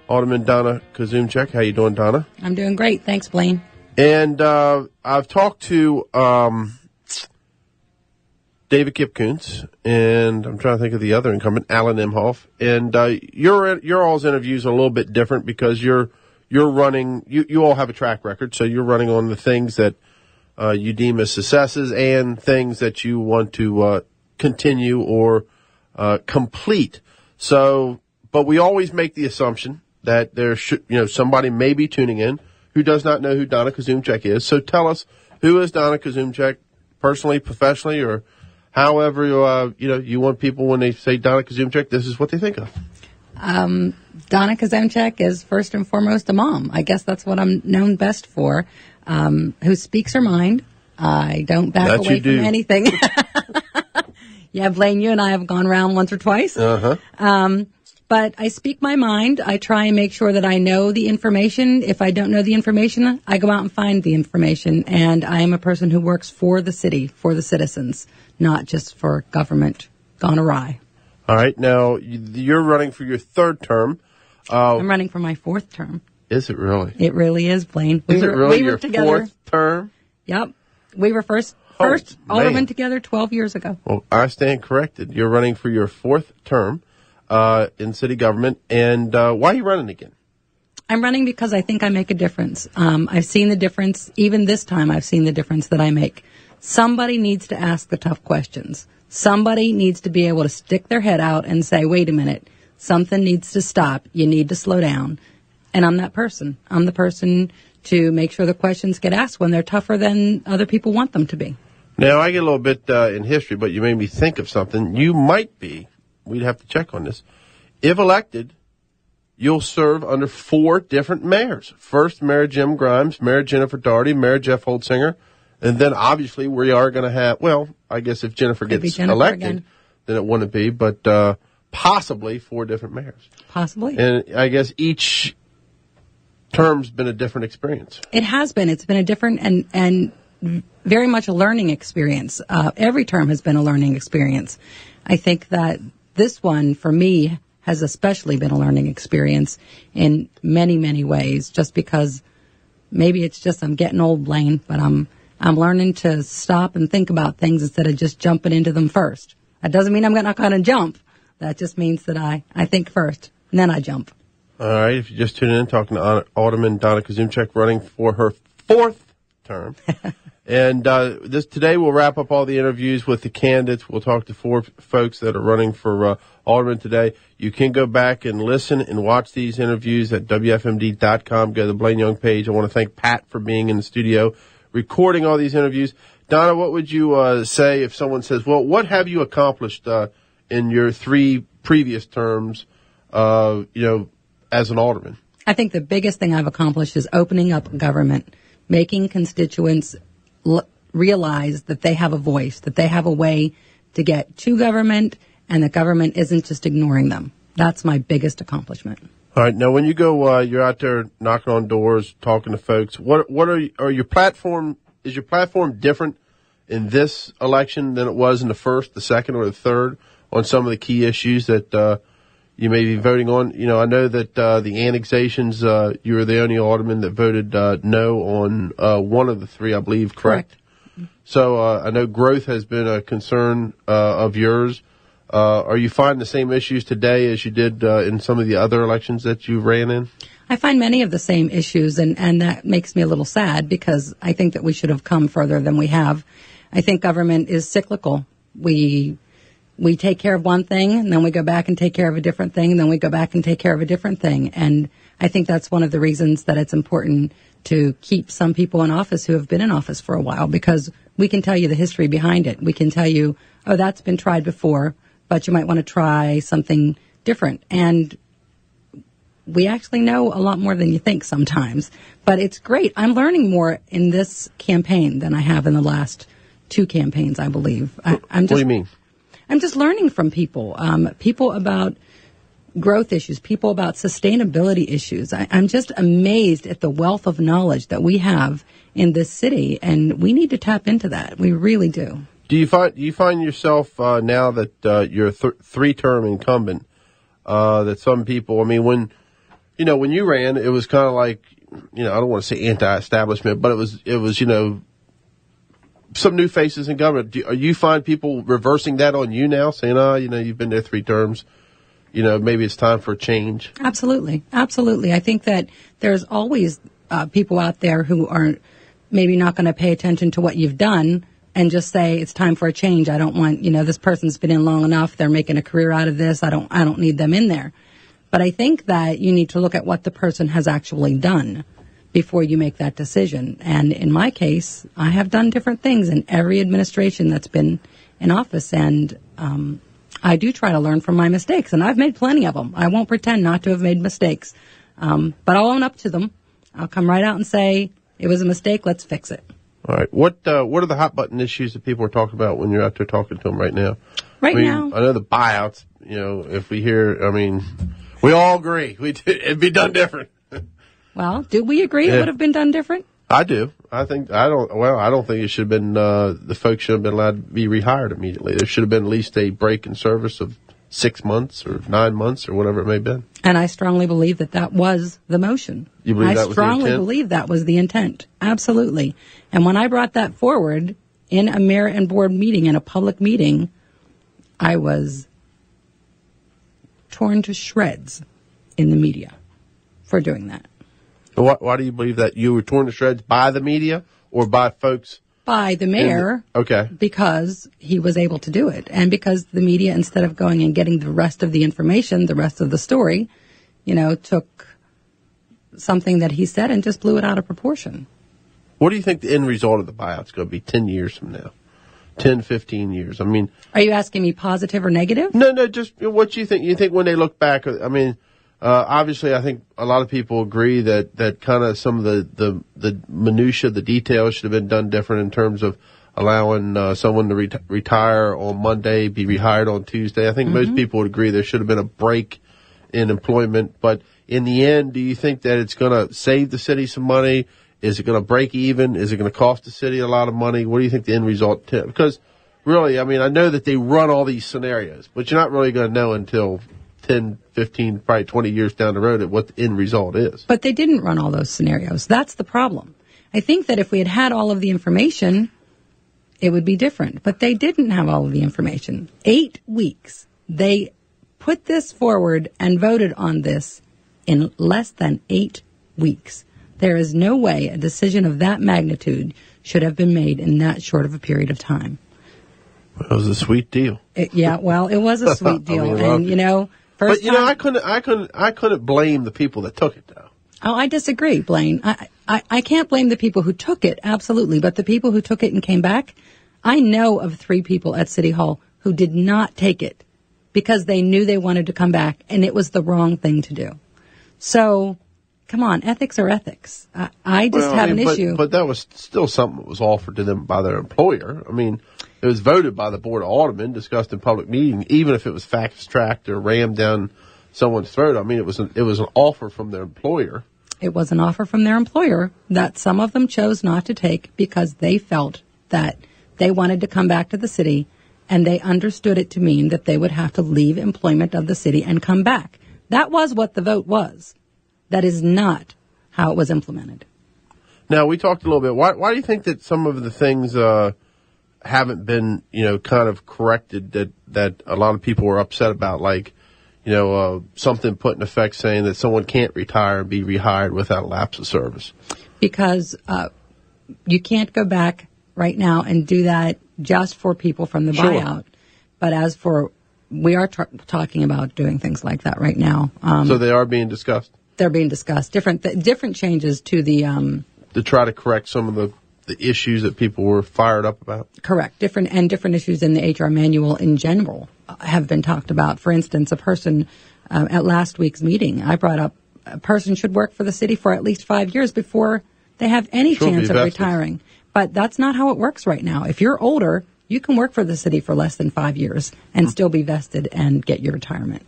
Alderman Donna Kuzemchak. How you doing, Donna? I'm doing great. Thanks, Blaine. And I've talked to David Kipkoons, and I'm trying to think of the other incumbent, Alan Imhoff. And your all's interviews are a little bit different because you're running. You all have a track record, so you're running on the things that you deem as successes and things that you want to continue or complete. So, but we always make the assumption that there should, somebody may be tuning in who does not know who Donna Kuzemchak is. So tell us, who is Donna Kuzemchak, personally, professionally, or however you want people, when they say Donna Kuzemchak, this is what they think of. Donna Kuzemchak is first and foremost a mom. I guess that's what I'm known best for. Who speaks her mind. I don't back away from anything. Yeah, Blaine, you and I have gone around once or twice. But I speak my mind. I try and make sure that I know the information. If I don't know the information, I go out and find the information. And I am a person who works for the city, for the citizens, not just for government gone awry. All right. Now, you're running for your third term. I'm running for my fourth term. Is it really? It really is, Blaine. Is it really your fourth term? Yep. We were first alderman together 12 years ago. Well, I stand corrected. You're running for your fourth term in city government. And why are you running again? I'm running because I think I make a difference. I've seen the difference. Even this time, I've seen the difference that I make. Somebody needs to ask the tough questions. Somebody needs to be able to stick their head out and say, wait a minute, something needs to stop. You need to slow down. And I'm that person. I'm the person to make sure the questions get asked when they're tougher than other people want them to be. Now, I get a little bit in history, but you made me think of something. You might be, we'd have to check on this, if elected, you'll serve under 4 different mayors. First, Mayor Jim Grimes, Mayor Jennifer Doherty, Mayor Jeff Holtzinger, and then obviously we are going to have, well, I guess if Jennifer gets elected, again, then it wouldn't be, but possibly 4 different mayors. Possibly. And I guess each term's been a different experience. It has been. It's been a different and very much a learning experience. Every term has been a learning experience. I think that this one, for me, has especially been a learning experience in many, many ways, just because maybe it's just I'm getting old, Blaine, but I'm learning to stop and think about things instead of just jumping into them first. That doesn't mean I'm not going to jump. That just means that I think first, and then I jump. All right, if you just tuned in, talking to Alderman Donna Kuzemchak, running for her 4th term. And today we'll wrap up all the interviews with the candidates. We'll talk to 4 folks that are running for alderman today. You can go back and listen and watch these interviews at WFMD.com. Go to the Blaine Young page. I want to thank Pat for being in the studio, recording all these interviews. Donna, what would you say if someone says, well, what have you accomplished in your 3 previous terms, as an alderman? I think the biggest thing I've accomplished is opening up government, making constituents realize that they have a voice, that they have a way to get to government, and that government isn't just ignoring them. That's my biggest accomplishment. All right. Now, when you go, you're out there knocking on doors, talking to folks. What are your platform? Is your platform different in this election than it was in the first, the second, or the third on some of the key issues that you may be voting on? I know that the annexations, you were the only alderman that voted no on one of the 3, I believe, correct? So I know growth has been a concern of yours. Are you finding the same issues today as you did in some of the other elections that you ran in? I find many of the same issues, and that makes me a little sad because I think that we should have come further than we have. I think government is cyclical. We take care of one thing, and then we go back and take care of a different thing, and then we go back and take care of a different thing. And I think that's one of the reasons that it's important to keep some people in office who have been in office for a while, because we can tell you the history behind it. We can tell you, oh, that's been tried before, but you might want to try something different. And we actually know a lot more than you think sometimes. But it's great. I'm learning more in this campaign than I have in the last 2 campaigns, I believe. What do you mean? I'm just learning from people, people about growth issues, people about sustainability issues. I'm just amazed at the wealth of knowledge that we have in this city, and we need to tap into that. We really do. Do you find yourself now that you're a 3-term incumbent that some people, I mean, when when you ran, it was kind of like, I don't want to say anti-establishment, but it was, some new faces in government. Do you find people reversing that on you now, saying, you've been there 3 terms, maybe it's time for a change? Absolutely. Absolutely. I think that there's always people out there who are maybe not going to pay attention to what you've done and just say it's time for a change. I don't want, this person's been in long enough. They're making a career out of this. I don't need them in there. But I think that you need to look at what the person has actually done before you make that decision. And in my case, I have done different things in every administration that's been in office. And I do try to learn from my mistakes. And I've made plenty of them. I won't pretend not to have made mistakes. But I'll own up to them. I'll come right out and say, it was a mistake. Let's fix it. All right. What are the hot button issues that people are talking about when you're out there talking to them right now? Now, I know the buyouts. If we hear, we all agree it'd be done different. Well, do we agree it would have been done different? I do. I don't think it should have been. The folks should have been allowed to be rehired immediately. There should have been at least a break in service of 6 months or 9 months or whatever it may have been. And I strongly believe that was the motion. You believe that was the intent? I strongly believe that was the intent. Absolutely. And when I brought that forward in a mayor and board meeting, in a public meeting, I was torn to shreds in the media for doing that. Why do you believe that? You were torn to shreds by the media or by folks? By the mayor. Okay. Because he was able to do it. And because the media, instead of going and getting the rest of the information, the rest of the story, took something that he said and just blew it out of proportion. What do you think the end result of the buyout's going to be 10 years from now? 10, 15 years? Are you asking me positive or negative? No, just what you think. You think when they look back, obviously, I think a lot of people agree that kind of some of the minutia, the details should have been done different in terms of allowing someone to retire on Monday, be rehired on Tuesday. I think most people would agree there should have been a break in employment. But in the end, do you think that it's going to save the city some money? Is it going to break even? Is it going to cost the city a lot of money? What do you think the end result? Because really, I know that they run all these scenarios, but you're not really going to know until 10, 15, probably 20 years down the road at what the end result is. But they didn't run all those scenarios. That's the problem. I think that if we had all of the information, it would be different. But they didn't have all of the information. 8 weeks. They put this forward and voted on this in less than 8 weeks. There is no way a decision of that magnitude should have been made in that short of a period of time. Well, it was a sweet deal. It was a sweet deal. I couldn't blame the people that took it, though. Oh, I disagree, Blaine. I can't blame the people who took it, absolutely. But the people who took it and came back, I know of 3 people at City Hall who did not take it because they knew they wanted to come back, and it was the wrong thing to do. So, come on, ethics are ethics. I just have an issue. But that was still something that was offered to them by their employer. It was voted by the Board of Aldermen, discussed in public meeting, even if it was fast-tracked or rammed down someone's throat. It was an offer from their employer. It was an offer from their employer that some of them chose not to take because they felt that they wanted to come back to the city, and they understood it to mean that they would have to leave employment of the city and come back. That was what the vote was. That is not how it was implemented. Now, we talked a little bit. Why do you think that some of the things haven't been, kind of corrected that a lot of people were upset about, like, something put in effect saying that someone can't retire and be rehired without a lapse of service? Because you can't go back right now and do that just for people from the buyout. But as for, we are talking about doing things like that right now. So they are being discussed? They're being discussed. Different changes to the... to try to correct some of the issues that people were fired up about? Correct. Different issues in the HR manual in general have been talked about. For instance, a person at last week's meeting, I brought up a person should work for the city for at least 5 years before they have any chance of retiring. But that's not how it works right now. If you're older, you can work for the city for less than 5 years and still be vested and get your retirement.